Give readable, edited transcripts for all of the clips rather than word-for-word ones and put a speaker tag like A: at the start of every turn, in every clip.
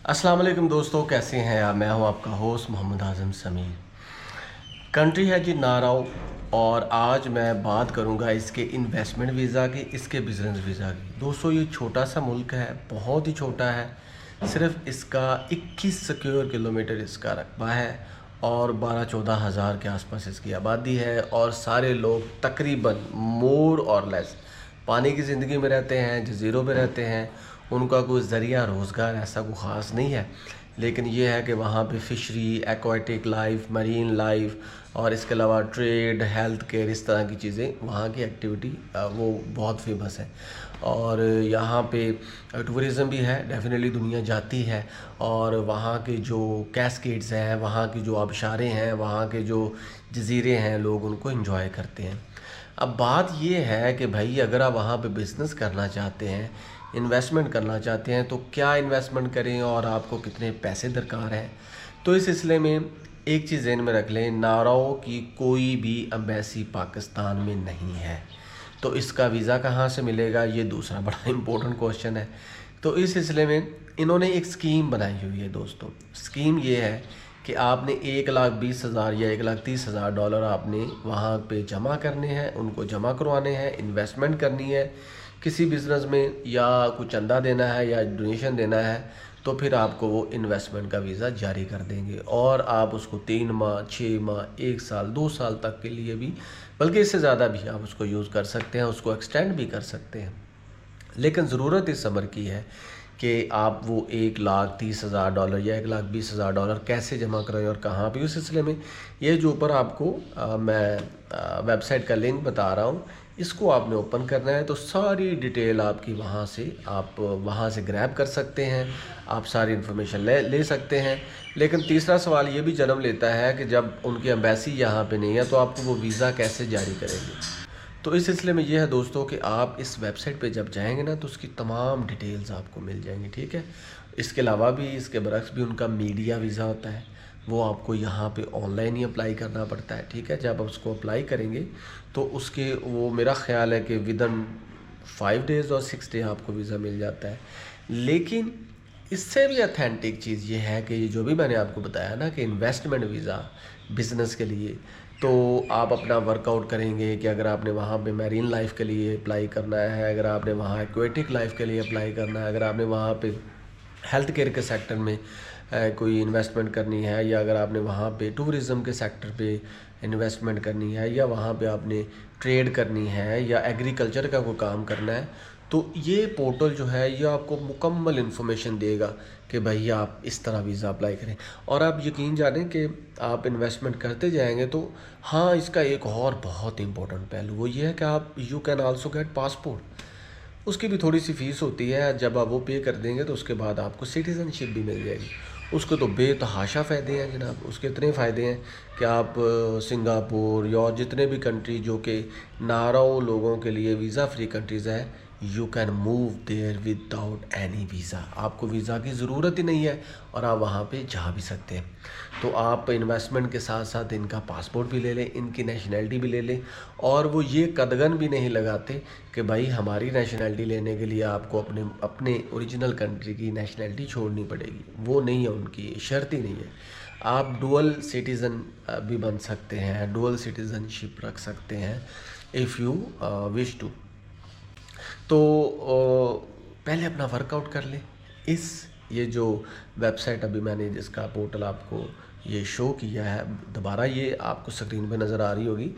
A: अस्सलाम वालेकुम दोस्तों, कैसे हैं आप। मैं हूं आपका होस्ट मोहम्मद आज़म समीर। कंट्री है जी नाराव, और आज मैं बात करूंगा इसके इन्वेस्टमेंट वीज़ा की, इसके बिज़नेस वीज़ा की। दोस्तों ये छोटा सा मुल्क है, बहुत ही छोटा है। सिर्फ इसका 21 स्क्वायर किलोमीटर इसका रकबा है और 12-14 हज़ार के आसपास इसकी आबादी है। और सारे लोग तकरीबन मोर और लेस पानी की ज़िंदगी में रहते हैं, जजीरों में रहते हैं। उनका कोई ज़रिया रोज़गार ऐसा कोई ख़ास नहीं है, लेकिन ये है कि वहाँ पे fishery, aquatic life, marine life और इसके अलावा ट्रेड, हेल्थ केयर, इस तरह की चीज़ें, वहाँ की एक्टिविटी वो बहुत फेमस है। और यहाँ पे टूरिज़म भी है, डेफिनेटली दुनिया जाती है। और वहाँ के जो कैस्केड्स हैं, वहाँ की जो आबशारें हैं, वहाँ के जो जजीरे हैं, लोग उनको एंजॉय करते हैं। अब बात ये है कि भाई अगर आप वहाँ पे बिज़नेस करना चाहते हैं, इन्वेस्टमेंट करना चाहते हैं, तो क्या इन्वेस्टमेंट करें और आपको कितने पैसे दरकार हैं। तो इस सिलसिले में एक चीज़ ज़हन में रख लें, नाराओ की कोई भी एम्बेसी पाकिस्तान में नहीं है। तो इसका वीज़ा कहाँ से मिलेगा, ये दूसरा बड़ा इम्पोर्टेंट क्वेश्चन है। तो इस सिलसिले में इन्होंने एक स्कीम बनाई हुई है दोस्तों। स्कीम ये है कि आपने 1,20,000 या 1,30,000 डॉलर आपने वहाँ पे जमा करने हैं, उनको जमा करवाने हैं, इन्वेस्टमेंट करनी है किसी बिज़नेस में, या कुछ चंदा देना है या डोनेशन देना है। तो फिर आपको वो इन्वेस्टमेंट का वीज़ा जारी कर देंगे और आप उसको 3 माह, 6 माह, 1 साल, 2 साल तक के लिए भी, बल्कि इससे ज़्यादा भी आप उसको यूज़ कर सकते हैं, उसको एक्सटेंड भी कर सकते हैं। लेकिन ज़रूरत इस अमर की है कि आप वो 1,30,000 डॉलर या 1,20,000 डॉलर कैसे जमा करें और कहाँ पे। उस सिलसिले में ये जो ऊपर आपको मैं वेबसाइट का लिंक बता रहा हूँ, इसको आपने ओपन करना है। तो सारी डिटेल आपकी वहाँ से ग्रैब कर सकते हैं, आप सारी इन्फॉर्मेशन ले सकते हैं। लेकिन तीसरा सवाल ये भी जन्म लेता है कि जब उनकी एम्बेसी यहाँ पे नहीं है, तो आपको वो वीज़ा कैसे जारी करेंगे। तो इस सिलसिले में ये है दोस्तों कि आप इस वेबसाइट पे जब जाएंगे ना, तो उसकी तमाम डिटेल्स आपको मिल जाएंगी, ठीक है। इसके अलावा भी, इसके बरक्स भी, उनका मीडिया वीज़ा होता है, वो आपको यहाँ पे ऑनलाइन ही अप्लाई करना पड़ता है, ठीक है। जब आप उसको अप्लाई करेंगे तो उसके वो मेरा ख़्याल है कि विदन 5 डेज़ और 6 डे आपको वीज़ा मिल जाता है। लेकिन इससे भी अथेंटिक चीज़ ये है कि ये जो भी मैंने आपको बताया ना कि इन्वेस्टमेंट वीज़ा बिज़नेस के लिए, तो आप अपना वर्कआउट करेंगे कि अगर आपने वहाँ पे मैरीन लाइफ के लिए अप्लाई करना है, अगर आपने वहाँ एक्वेटिक लाइफ के लिए अप्लाई करना है, अगर आपने वहाँ पे हेल्थ केयर के सेक्टर में कोई इन्वेस्टमेंट करनी है, या अगर आपने वहाँ पे टूरिज़म के सेक्टर पे इन्वेस्टमेंट करनी है, या वहाँ पे आपने ट्रेड करनी है, या एग्रीकल्चर का कोई काम करना है, तो ये पोर्टल जो है ये आपको मुकम्मल इन्फॉर्मेशन देगा कि भाई आप इस तरह वीज़ा अप्लाई करें। और आप यकीन जानें कि आप इन्वेस्टमेंट करते जाएंगे तो हाँ, इसका एक और बहुत इंपॉर्टेंट पहलू वो ये है कि आप you can also get passport. उसकी भी थोड़ी सी फ़ीस होती है, जब आप वो पे कर देंगे तो उसके बाद आपको सिटीज़नशिप भी मिल जाएगी। उसके तो बेतहाशा फ़ायदे हैं जनाब, उसके इतने फ़ायदे हैं कि आप सिंगापुर या जितने भी कंट्री जो कि नाराओ लोगों के लिए वीज़ा फ्री कंट्रीज़ हैं, you can move there without any visa. आपको वीज़ा की ज़रूरत ही नहीं है और आप वहाँ पे जा भी सकते हैं। तो आप इन्वेस्टमेंट के साथ साथ इनका पासपोर्ट भी ले लें, इनकी नेशनैलिटी भी ले लें। और वो ये कदगन भी नहीं लगाते कि भाई हमारी नेशनैलिटी लेने के लिए आपको अपने अपने ओरिजिनल कंट्री की नेशनैलिटी छोड़नी पड़ेगी। वो नहीं है, उनकी शर्त ही नहीं है। आप डुअल सिटीज़न भी बन सकते हैं, डुअल सिटीज़नशिप रख सकते हैं इफ़ यू विश टू। तो पहले अपना वर्कआउट कर लें। ये जो वेबसाइट अभी मैंने जिसका पोर्टल आपको ये शो किया है, दोबारा ये आपको स्क्रीन पे नज़र आ रही होगी।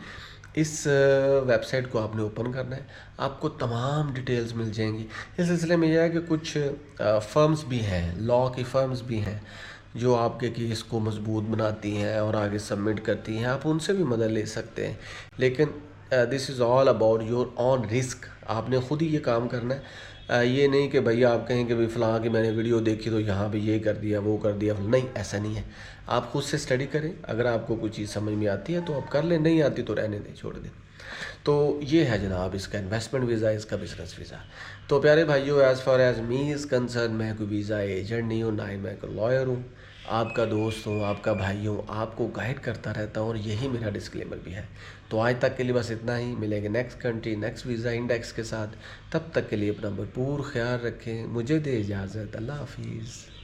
A: इस वेबसाइट को आपने ओपन करना है, आपको तमाम डिटेल्स मिल जाएंगी। इस सिलसिले में यह है कि कुछ फ़र्म्स भी हैं, लॉ की फ़र्म्स भी हैं, जो आपके केस को मजबूत बनाती हैं और आगे सबमिट करती हैं। आप उनसे भी मदद ले सकते हैं। लेकिन this is all about your on risk. आपने ख़ुद ही ये काम करना है। ये नहीं कि भैया आप कहें कि भाई फ़लाँ की मैंने वीडियो देखी तो यहाँ पे ये कर दिया, वो कर दिया। नहीं, ऐसा नहीं है। आप ख़ुद से स्टडी करें, अगर आपको कोई चीज़ समझ में आती है तो आप कर लें, नहीं आती तो रहने दें, छोड़ दें। तो ये है जनाब इसका इन्वेस्टमेंट वीज़ा, इसका बिज़नेस वीज़ा। तो प्यारे भाइयों, as far as me is concern, मैं कोई वीज़ा एजेंट नहीं हूँ, ना ही मैं कोई लॉयर हूँ। आपका दोस्त हूँ, आपका भाई हूँ, आपको गाइड करता रहता हूँ, और यही मेरा डिस्क्लेमर भी है। तो आज तक के लिए बस इतना ही। मिलेंगे next country, next visa index के साथ। तब तक के लिए अपना भरपूर ख्याल रखें। मुझे दे इजाज़त। अल्लाह हाफिज़।